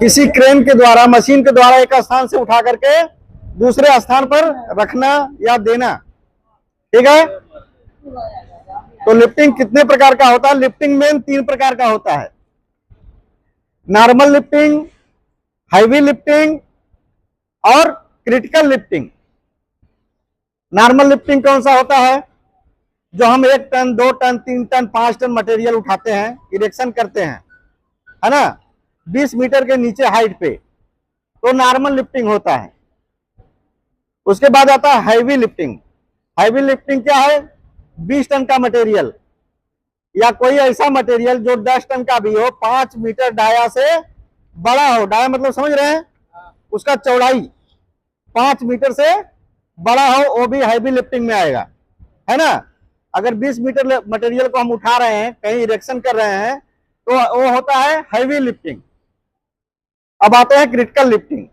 किसी क्रेन के द्वारा, मशीन के द्वारा एक स्थान से उठा करके दूसरे स्थान पर रखना या देना। ठीक है। तो लिफ्टिंग कितने प्रकार का होता है? लिफ्टिंग में 3 प्रकार का होता है, नॉर्मल लिफ्टिंग, हैवी लिफ्टिंग और क्रिटिकल लिफ्टिंग। नॉर्मल लिफ्टिंग कौन सा होता है? जो हम 1 ton 2 ton 3 ton 5 ton material उठाते हैं, इरेक्शन करते हैं, है ना, 20 मीटर के नीचे हाइट पे, तो नॉर्मल लिफ्टिंग होता है। उसके बाद आता है हैवी लिफ्टिंग। हैवी लिफ्टिंग क्या है? 20 टन का मटेरियल या कोई ऐसा मटेरियल जो 10 टन का भी हो, 5 मीटर डाया से बड़ा हो, डाया मतलब समझ रहे हैं, उसका चौड़ाई 5 मीटर से बड़ा हो, वो भी हैवी लिफ्टिंग में आएगा, है ना। अगर 20 मीटर मटेरियल को हम उठा रहे हैं, कहीं इरेक्शन कर रहे हैं, तो वो होता है हैवी लिफ्टिंग। अब आते हैं क्रिटिकल लिफ्टिंग।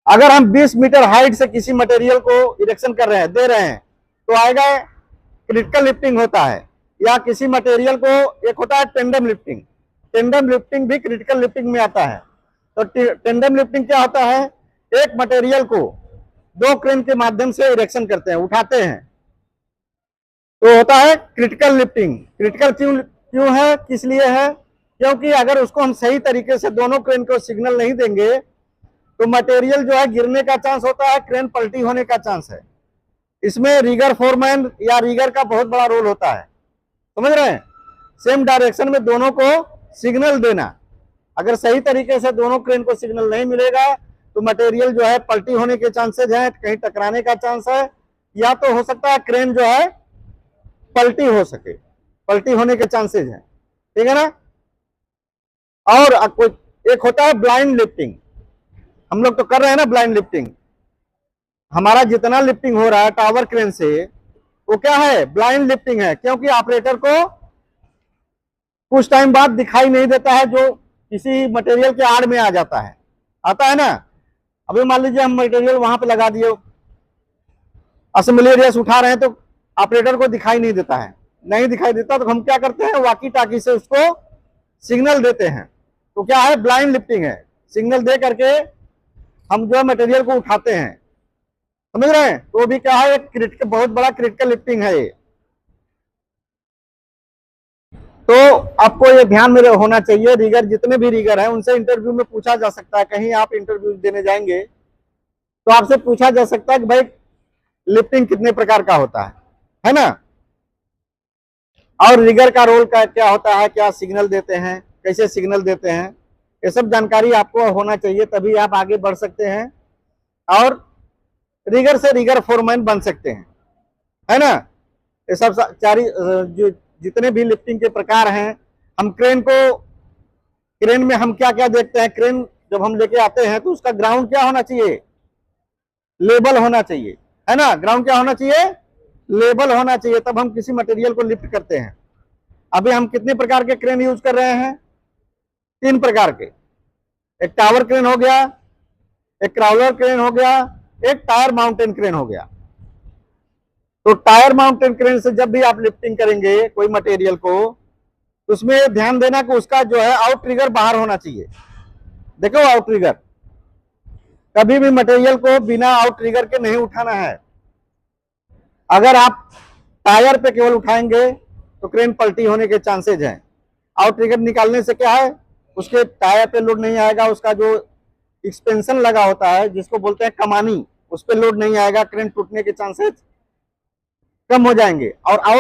अगर हम 20 मीटर हाइट से किसी मटेरियल को इरेक्शन कर रहे हैं, दे रहे हैं, तो आएगा क्रिटिकल लिफ्टिंग होता है। या किसी मटेरियल को, एक होता है टेंडम लिफ्टिंग। टेंडम लिफ्टिंग भी क्रिटिकल लिफ्टिंग में आता है। तो टेंडम लिफ्टिंग क्या होता है? एक मटेरियल को 2 क्रेन के माध्यम से इरेक्शन करते हैं, उठाते हैं, तो होता है क्रिटिकल लिफ्टिंग। क्रिटिकल क्यों है, किस लिए है? क्योंकि अगर उसको हम सही तरीके से दोनों क्रेन को सिग्नल नहीं देंगे तो मटेरियल जो है गिरने का चांस होता है, क्रेन पलटी होने का चांस है। इसमें रिगर फोरमैन या रिगर का बहुत बड़ा रोल होता है, समझ रहे हैं। सेम डायरेक्शन में दोनों को सिग्नल देना। अगर सही तरीके से दोनों क्रेन को सिग्नल नहीं मिलेगा तो मटेरियल जो है पलटी होने के चांसेस हैं, कहीं टकराने का चांस है, या तो हो सकता है क्रेन जो है पलटी हो सके, पलटी होने के चांसेस हैं। ठीक है ना। और एक होता है ब्लाइंड लिफ्टिंग। हम लोग तो कर रहे हैं ना ब्लाइंड लिफ्टिंग। हमारा जितना लिफ्टिंग हो रहा है टावर क्रेन से, वो क्या है? ब्लाइंड लिफ्टिंग है। क्योंकि ऑपरेटर को कुछ टाइम बाद दिखाई नहीं देता है, जो किसी मटेरियल के आड़ में आ जाता है, आता है ना। अभी मान लीजिए हम मटेरियल वहां पे लगा दिए, असेंबली एरिया से उठा रहे हैं, तो ऑपरेटर को दिखाई नहीं देता है, नहीं दिखाई देता, तो हम क्या करते हैं? वॉकी टाकी से उसको सिग्नल देते हैं। तो क्या है? ब्लाइंड लिफ्टिंग है। सिग्नल दे करके हम जो है मटेरियल को उठाते हैं, समझ रहे हैं। तो भी क्या है? एक क्रिटिकल, बहुत बड़ा क्रिटिकल लिफ्टिंग है ये। तो आपको ये ध्यान में होना चाहिए। रिगर, जितने भी रिगर हैं, उनसे इंटरव्यू में पूछा जा सकता है। कहीं आप इंटरव्यू देने जाएंगे तो आपसे पूछा जा सकता है कि भाई लिफ्टिंग कितने प्रकार का होता है ना। और रिगर का रोल क्या होता है, क्या सिग्नल देते हैं, कैसे सिग्नल देते हैं, ये सब जानकारी आपको होना चाहिए, तभी आप आगे बढ़ सकते हैं और रिगर से रिगर फोरमैन बन सकते हैं, है ना। ये सब जो जितने भी लिफ्टिंग के प्रकार हैं, हम क्रेन में हम क्या क्या देखते हैं? क्रेन जब हम लेके आते हैं तो उसका ग्राउंड क्या होना चाहिए? लेवल होना चाहिए, है ना। ग्राउंड क्या होना चाहिए? लेवल होना चाहिए, तब हम किसी मटेरियल को लिफ्ट करते हैं। अभी हम कितने प्रकार के क्रेन यूज कर रहे हैं? 3 प्रकार के। एक टावर क्रेन हो गया, एक क्राउलर क्रेन हो गया, एक टायर माउंटेन क्रेन हो गया। तो टायर माउंटेन क्रेन से जब भी आप लिफ्टिंग करेंगे कोई मटेरियल को, तो उसमें ध्यान देना कि उसका जो है आउट ट्रिगर बाहर होना चाहिए। देखो आउट ट्रिगर, कभी भी मटेरियल को बिना आउट ट्रिगर के नहीं उठाना है। अगर आप टायर पे केवल उठाएंगे तो क्रेन पलटी होने के चांसेज हैं। आउट ट्रिगर निकालने से क्या है? उसके टायर पे लोड नहीं आएगा, उसका जो एक्सपेंशन लगा होता है, जिसको बोलते हैं कमानी, उस पर लोड नहीं आएगा, क्रेन टूटने के चांसेस कम हो जाएंगे। और आउट